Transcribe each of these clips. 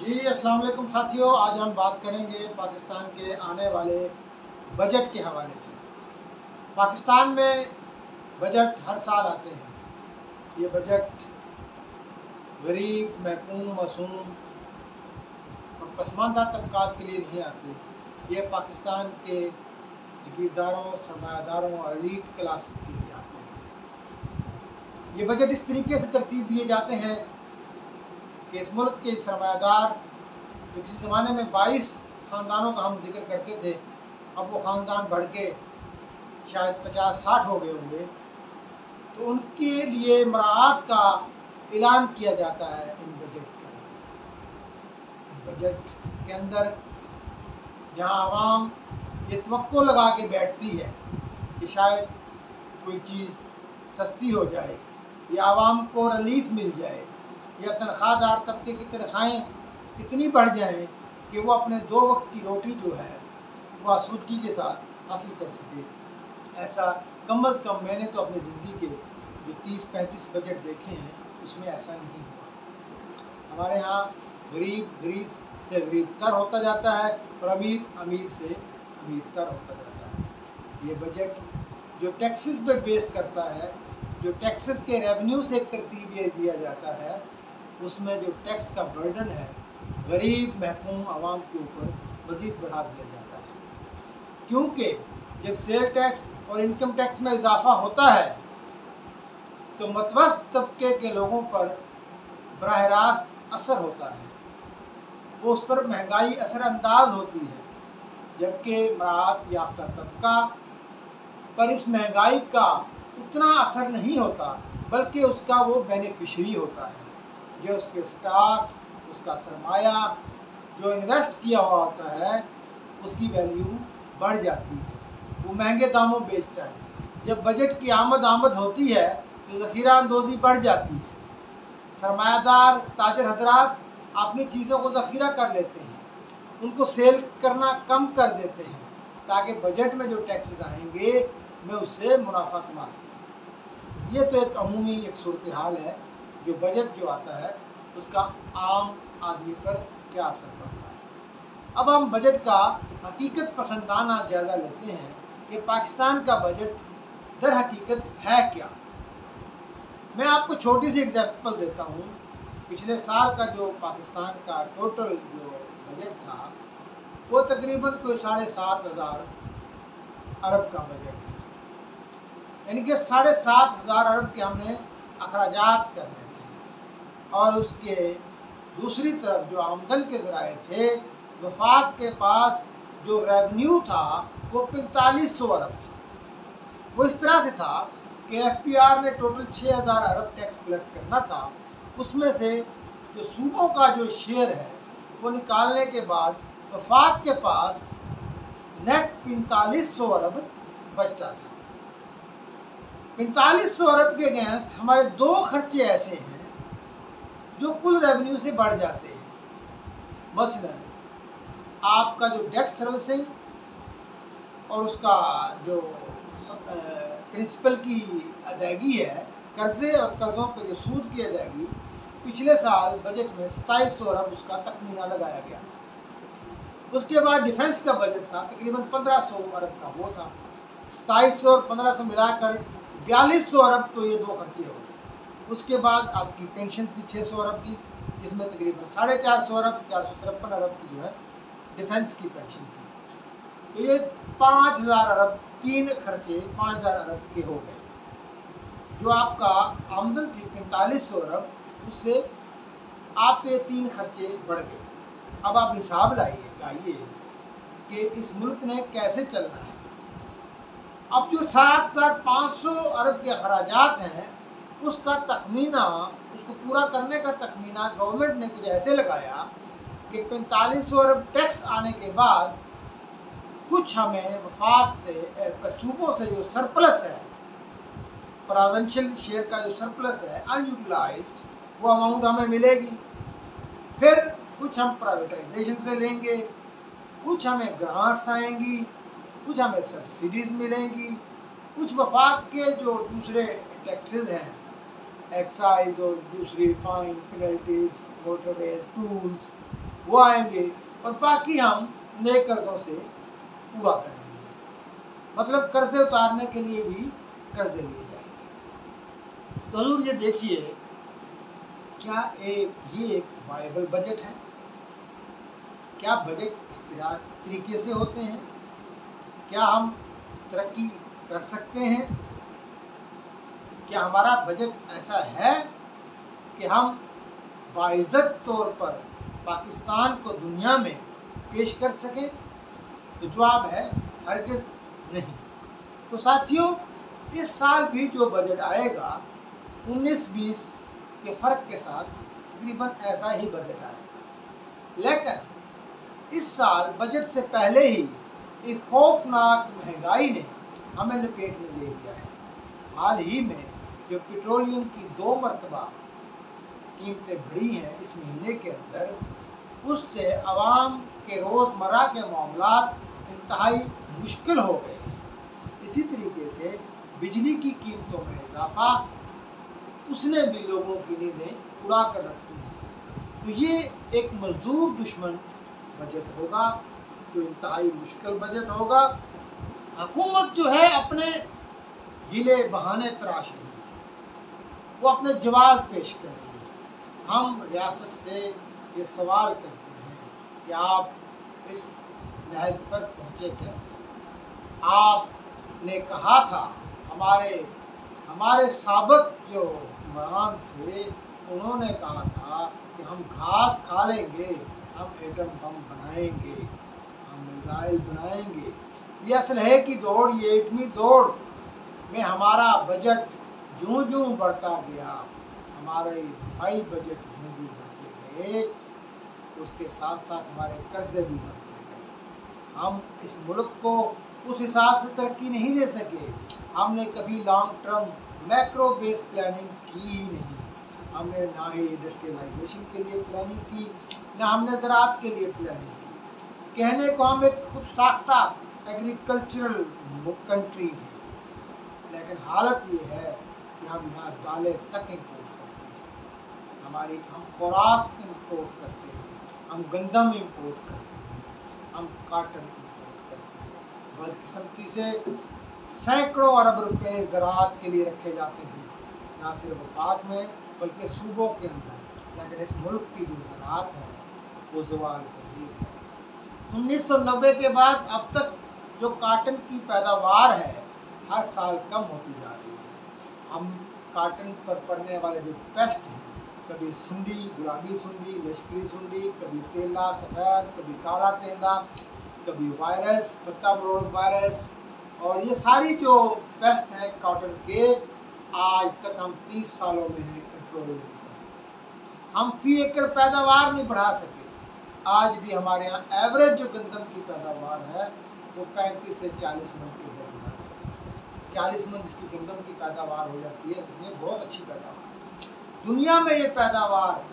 جی السلام علیکم ساتھیوں، آج ہم بات کریں گے پاکستان کے آنے والے بجٹ کے حوالے سے۔ پاکستان میں بجٹ ہر سال آتے ہیں۔ یہ بجٹ غریب، محکوم، معصوم اور پسماندہ طبقات کے لیے نہیں آتے، یہ پاکستان کے جگیرداروں، سرمایہ داروں اور ایلیٹ کلاس کے لیے آتے ہیں۔ یہ بجٹ اس طریقے سے ترتیب دیے جاتے ہیں کہ اس ملک کے سرمایہ دار جو کسی زمانے میں 22 خاندانوں کا ہم ذکر کرتے تھے، اب وہ خاندان بڑھ کے شاید 50-60 ہو گئے ہوں گے، تو ان کے لیے مراعات کا اعلان کیا جاتا ہے ان بجٹس کے اندر۔ ان بجٹ کے اندر جہاں عوام یہ توقع لگا کے بیٹھتی ہے کہ شاید کوئی چیز سستی ہو جائے یا عوام کو ریلیف مل جائے یا تنخواہ دار طبقے کی تنخواہیں اتنی بڑھ جائیں کہ وہ اپنے 2 وقت کی روٹی جو ہے وہ آسودگی کے ساتھ حاصل کر سکے، ایسا کم از کم میں نے تو اپنی زندگی کے جو 30-35 بجٹ دیکھے ہیں اس میں ایسا نہیں ہوا۔ ہمارے ہاں غریب سے غریب تر ہوتا جاتا ہے اور امیر سے امیر تر ہوتا جاتا ہے۔ یہ بجٹ جو ٹیکسز پہ بیس کرتا ہے، جو ٹیکسز کے ریونیو سے ایک ترتیب یہ دیا جاتا ہے، اس میں جو ٹیکس کا برڈن ہے غریب محکوم عوام کے اوپر مزید بڑھا دیا جاتا ہے، کیونکہ جب سیل ٹیکس اور انکم ٹیکس میں اضافہ ہوتا ہے تو متوسط طبقے کے لوگوں پر براہ راست اثر ہوتا ہے، وہ اس پر مہنگائی اثر انداز ہوتی ہے، جبکہ مراعات یافتہ طبقہ پر اس مہنگائی کا اتنا اثر نہیں ہوتا، بلکہ اس کا وہ بینیفیشری ہوتا ہے، جو اس کے سٹاکس، اس کا سرمایہ جو انویسٹ کیا ہوا ہوتا ہے اس کی ویلیو بڑھ جاتی ہے، وہ مہنگے داموں بیچتا ہے۔ جب بجٹ کی آمد ہوتی ہے تو ذخیرہ اندوزی بڑھ جاتی ہے، سرمایہ دار تاجر حضرات اپنی چیزوں کو ذخیرہ کر لیتے ہیں، ان کو سیل کرنا کم کر دیتے ہیں تاکہ بجٹ میں جو ٹیکسز آئیں گے میں اس سے منافع کما سکوں۔ یہ تو ایک عمومی صورتحال ہے جو بجٹ جو آتا ہے اس کا عام آدمی پر کیا اثر پڑتا ہے۔ اب ہم بجٹ کا حقیقت پسندانہ جائزہ لیتے ہیں کہ پاکستان کا بجٹ در حقیقت ہے کیا۔ میں آپ کو چھوٹی سی اگزامپل دیتا ہوں۔ پچھلے سال کا جو پاکستان کا ٹوٹل جو بجٹ تھا وہ تقریباً کوئی 7,500 ارب کا بجٹ تھا، یعنی کہ 7,500 ارب کے ہم نے اخراجات کرنے تھے، اور اس کے دوسری طرف جو آمدن کے ذرائع تھے، وفاق کے پاس جو ریونیو تھا وہ 4500 ارب تھا۔ وہ اس طرح سے تھا کہ ایف پی آر نے ٹوٹل 6,000 ارب ٹیکس کلیکٹ کرنا تھا، اس میں سے جو صوبوں کا جو شیئر ہے وہ نکالنے کے بعد وفاق کے پاس نیٹ 4500 ارب بچتا تھا۔ 4500 ارب کے اگینسٹ ہمارے 2 خرچے ایسے ہیں جو کل ریونیو سے بڑھ جاتے ہیں۔ مثلا آپ کا جو ڈیٹ سروسنگ اور اس کا جو پرنسپل کی ادائیگی ہے، قرضے اور قرضوں پہ جو سود کی ادائیگی، پچھلے سال بجٹ میں 2700 ارب اس کا تخمینہ لگایا گیا تھا۔ اس کے بعد ڈیفنس کا بجٹ تھا تقریباً 1500 ارب کا، وہ تھا 2700 اور 1500 ملا کر 4200 ارب، تو یہ 2 خرچے ہو گئے۔ اس کے بعد آپ کی پینشن تھی 600 ارب کی، جس میں تقریباً 450 ارب 453 ارب کی جو ہے ڈیفنس کی پینشن تھی، تو یہ 5000 ارب 3 خرچے 5000 ارب کے ہو گئے۔ جو آپ کا آمدن تھی 4500 ارب، اس سے آپ کے 3 خرچے بڑھ گئے۔ اب آپ حساب لائیے کہ اس ملک نے کیسے چلنا ہے۔ اب جو 7,500 ارب کے اخراجات ہیں اس کا تخمینہ، اس کو پورا کرنے کا تخمینہ گورنمنٹ نے کچھ ایسے لگایا کہ 4500 ارب ٹیکس آنے کے بعد کچھ ہمیں وفاق سے، صوبوں سے جو سرپلس ہے، پراونشل شیئر کا جو سرپلس ہے ان یوٹیلائزڈ، وہ اماؤنٹ ہمیں ملے گی، پھر کچھ ہم پرائیویٹائزیشن سے لیں گے، کچھ ہمیں گرانٹس آئیں گی، کچھ ہمیں سبسڈیز ملیں گی، کچھ وفاق کے جو دوسرے ٹیکسز ہیں، ایکسائز اور دوسری فائن، پینلٹیز، موٹر ویز، ٹولز، वो आएंगे और बाकी हम नए कर्ज़ों से पूरा करेंगे। मतलब कर्ज़े उतारने के लिए भी कर्ज़े लिए जाएंगे। तो हुजूर ये देखिए, क्या ये एक वायबल बजट है? क्या बजट इस तरीके से होते हैं? क्या हम तरक्की कर सकते हैं? क्या हमारा बजट ऐसा है कि हम बाइज़्ज़त तौर पर पाकिस्तान को दुनिया में पेश कर सकें? तो जवाब है हरगिज़ नहीं। तो साथियों, इस साल भी जो बजट आएगा 19-20 के फ़र्क के साथ तकरीबन ऐसा ही बजट आएगा। लेकिन इस साल बजट से पहले ही एक खौफनाक महंगाई ने हमें लपेट में ले लिया है। हाल ही में जो पेट्रोलियम की 2 मरतबा कीमतें बढ़ी हैं इस महीने के अंदर, उससे आवाम के रोज़मर्रा के मामलात इंतहाई मुश्किल हो गए हैं। इसी तरीके से बिजली की कीमतों में इजाफा, उसने भी लोगों की नींदें उड़ा कर रख दी हैं। तो ये एक मजदूर दुश्मन बजट होगा, जो इंतहाई मुश्किल बजट होगा। हुकूमत जो है अपने हीले बहाने तराश रही है, वो अपने जवाब पेश कर रही है। हम रियासत से ये सवाल करते हैं कि आप इस नहज पर पहुँचे कैसे? आपने कहा था, हमारे साबिक जो हुक्मरान थे उन्होंने कहा था कि हम घास खा लेंगे, हम एटम बम बनाएंगे, हम मिसाइल बनाएंगे। ये असलहे की दौड़, ये एटमी दौड़ में हमारा बजट जूँ जूँ बढ़ता गया, हमारे दिफाई बजट जूँ जूँ बढ़ते गए, उसके साथ साथ हमारे कर्जे भी बढ़ते गए। हम इस मुल्क को उस हिसाब से तरक्की नहीं दे सके। हमने कभी long term macro base planning की ही नहीं। हमने ना ही इंडस्ट्रियलाइजेशन के लिए प्लानिंग की, ना हमने ज़राअत के लिए प्लानिंग की। कहने को हम एक खुद साख्ता एग्रीकल्चरल कंट्री हैं, लेकिन हालत ये है कि हम यहाँ दालें तक इम्पोर्ट करते हैं, हम खुराक इम्पोर्ट करते हैं, हम गंदम इम्पोर्ट करते हैं, हम काटन इम्पोर्ट करते हैं। बदकिस्मती से सैकड़ों अरब रुपए ज़राअत के लिए रखे जाते हैं, ना सिर्फ वफाक में बल्कि सूबों के अंदर। लेकिन इस मुल्क की जो ज़राअत है वो ज़वाल पज़ीर है। 1990 के बाद अब तक जो काटन की पैदावार है हर साल कम होती जा रही है। हम काटन पर पड़ने वाले जो पेस्ट हैं, कभी सुंडी, गुलाबी सुंडी, लश्करी सुंडी, कभी तेला सफ़ेद, कभी काला तेला, कभी वायरस, पत्ता मरोड़ वायरस, और ये सारी जो पेस्ट हैं कॉटन के, आज तक हम 30 सालों में नहीं कंट्रोल नहीं कर सके। हम फी एकड़ पैदावार नहीं बढ़ा सके। आज भी हमारे यहाँ एवरेज जो गंदम की पैदावार है वो 35 से 40 मन के दरमियान है। 40 मन जिसकी गंदम की पैदावार हो जाती है, उसमें बहुत अच्छी पैदावार है। दुनिया में ये पैदावार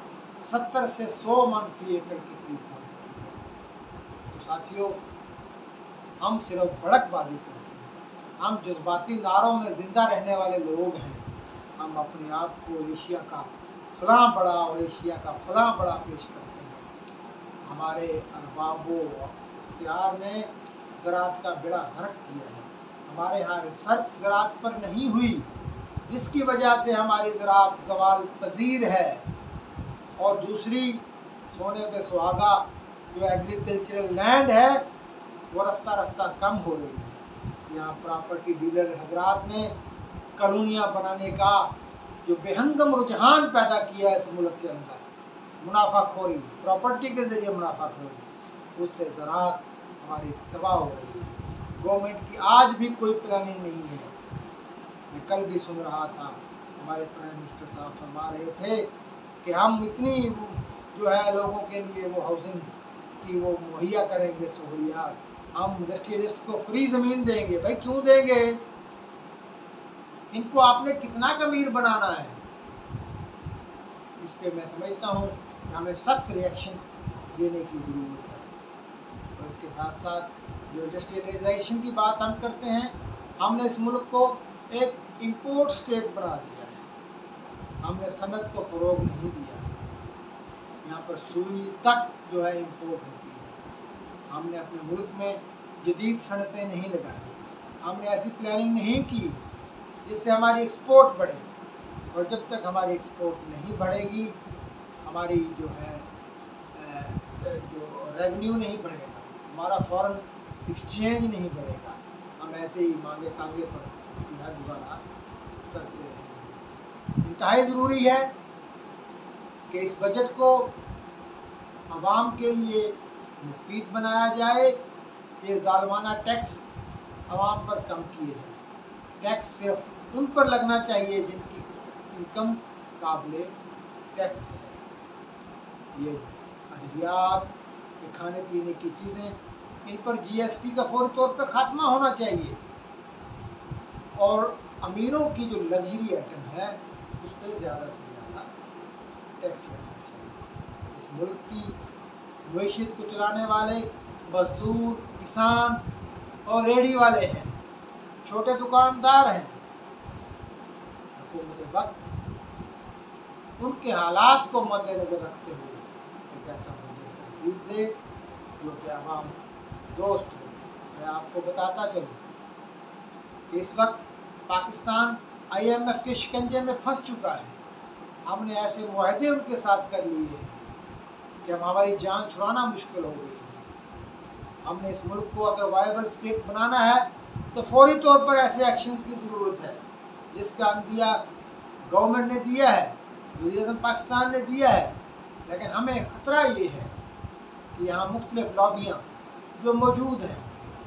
70 से 100 मन फी एकड़ के करीब पहुँच चुकी है। तो साथियों, हम सिर्फ भड़कबाजी करते हैं, हम जज्बाती नारों में ज़िंदा रहने वाले लोग हैं। हम अपने आप को एशिया का फलां बड़ा और एशिया का फलां बड़ा पेश करते हैं। हमारे अरबाबो इख्तियार ने ज़राअत का बेड़ा गर्क किया है। हमारे यहाँ रिसर्च ज़राअत पर नहीं हुई, जिसकी वजह से हमारी ज़राअत ज़वाल पज़ीर है। और दूसरी, सोने पे सुहागा जो एग्रीकल्चरल लैंड है वो रफ्ता रफ्ता कम हो रही है। यहाँ प्रॉपर्टी डीलर हजरात ने कॉलोनियाँ बनाने का जो बेहंगम रुझान पैदा किया है इस मुल्क के अंदर, मुनाफाखोरी, प्रॉपर्टी के ज़रिए मुनाफाखोरी, उससे ज़राअत हमारी तबाह हो रही है। गवर्नमेंट की आज भी कोई प्लानिंग नहीं है। मैं कल भी सुन रहा था, हमारे प्राइम मिनिस्टर साहब फरमा रहे थे कि हम इतनी जो है लोगों के लिए वो हाउसिंग की वो मुहैया करेंगे सहूलियात, हम इंडस्ट्रियलिस्ट को फ्री ज़मीन देंगे। भाई क्यों देंगे? इनको आपने कितना अमीर बनाना है? इस पे मैं समझता हूँ कि हमें सख्त रिएक्शन देने की ज़रूरत है। और इसके साथ साथ जो इंडस्ट्रियलाइजेशन की बात हम करते हैं, हमने इस मुल्क को एक इंपोर्ट स्टेट बना दिया है। हमने सनत को फ़रोग़ नहीं दिया। यहाँ पर सुई तक जो है इम्पोर्ट होती है। हमने अपने मुल्क में जदीद सनतें नहीं लगाई, हमने ऐसी प्लानिंग नहीं की जिससे हमारी एक्सपोर्ट बढ़े, और जब तक हमारी एक्सपोर्ट नहीं बढ़ेगी, हमारी जो है जो रेवेन्यू नहीं बढ़ेगा, हमारा फॉरेन एक्सचेंज नहीं बढ़ेगा, हम ऐसे ही मांगे तांगे पर जो है गुजारा करते रहेंगे। इंतहाई ज़रूरी है कि इस बजट को आवाम के लिए मुफीद बनाया जाए, कि ज़ालिमाना टैक्स आवाम पर कम किए जाए। टैक्स सिर्फ उन पर लगना चाहिए जिनकी इनकम काबिल टैक्स है। ये अद्वियात, ये खाने पीने की चीज़ें, इन पर GST का फौरी तौर पर ख़ात्मा होना चाहिए, और अमीरों की जो लग्जरी आइटम है उस पर ज़्यादा से ज़्यादा टैक्स लगना चाहिए। इस मुल्क की मईशत को चलाने वाले मजदूर, किसान और रेहड़ी वाले हैं, छोटे दुकानदार हैं। हुकूमत वक्त उनके हालात को मद्देनज़र रखते हुए एक ऐसा बजट तरतीब दे जो कि आवाम दोस्त हो। मैं आपको बताता चलूँ कि इस वक्त पाकिस्तान IMF के शिकंजे में फंस चुका है। हमने ऐसे मुआहदे उनके साथ कर लिए हैं कि अब हमारी जान छुड़ाना मुश्किल हो गई है। हमने इस मुल्क को अगर वायबल स्टेट बनाना है तो फौरी तौर पर ऐसे एक्शंस की ज़रूरत है जिसका अंदिया गवर्नमेंट ने दिया है, वज़ीर-ए-आज़म पाकिस्तान ने दिया है। लेकिन हमें ख़तरा ये है कि यहाँ मुख्तलिफ लॉबियाँ जो मौजूद हैं,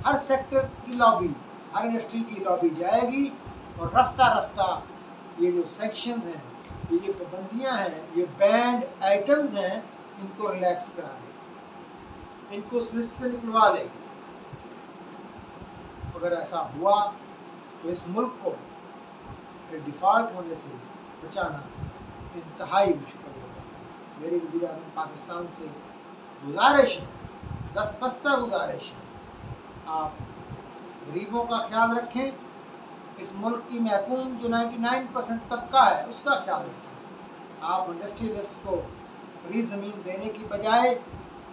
हर सेक्टर की लॉबी, हर इंडस्ट्री की लॉबी जाएगी, और रफ्ता रफ्ता ये जो सेक्शंस हैं, ये पाबंदियाँ हैं, ये बैंड आइटम्स हैं, इनको रिलैक्स करा देगी, इनको लिस्ट से निकलवा लेगी। अगर ऐसा हुआ तो इस मुल्क को डिफ़ॉल्ट होने से बचाना इंतहाई मुश्किल होगा। मेरी वज़ीर-ए-आज़म पाकिस्तान से गुजारिश है, दस्तबस्ता गुजारिश है, आप गरीबों का ख्याल रखें, इस मुल्क की महकूम जो 99% तबका है उसका ख्याल रखें। आप इंडस्ट्रियलिस्ट को फ्री ज़मीन देने की बजाय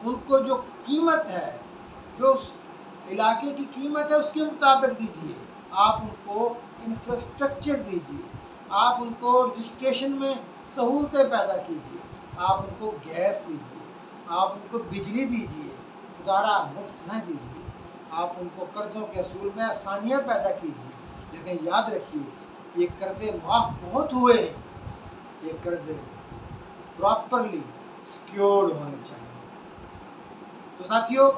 उनको जो कीमत है, जो उस इलाके की कीमत है उसके मुताबिक दीजिए। आप उनको इंफ्रास्ट्रक्चर दीजिए, आप उनको रजिस्ट्रेशन में सहूलतें पैदा कीजिए, आप उनको गैस दीजिए, आप उनको बिजली दीजिए, खुदारा मुफ्त न दीजिए, आप उनको कर्ज़ों के असूल में आसानियाँ पैदा कीजिए। लेकिन याद रखिए, ये कर्ज़े माफ़ बहुत हुए हैं, ये कर्ज़े प्रॉपरली सिक्योर्ड होने चाहिए। तो साथियों,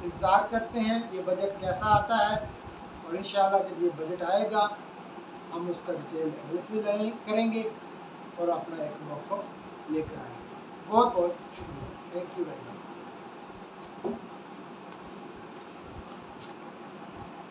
इंतज़ार करते हैं ये बजट कैसा आता है, और इंशाअल्लाह जब ये बजट आएगा हम उसका डिटेल एनालिसिस करेंगे और अपना एक मौक़िफ़ लेकर आएंगे। बहुत बहुत शुक्रिया। Thank you very much.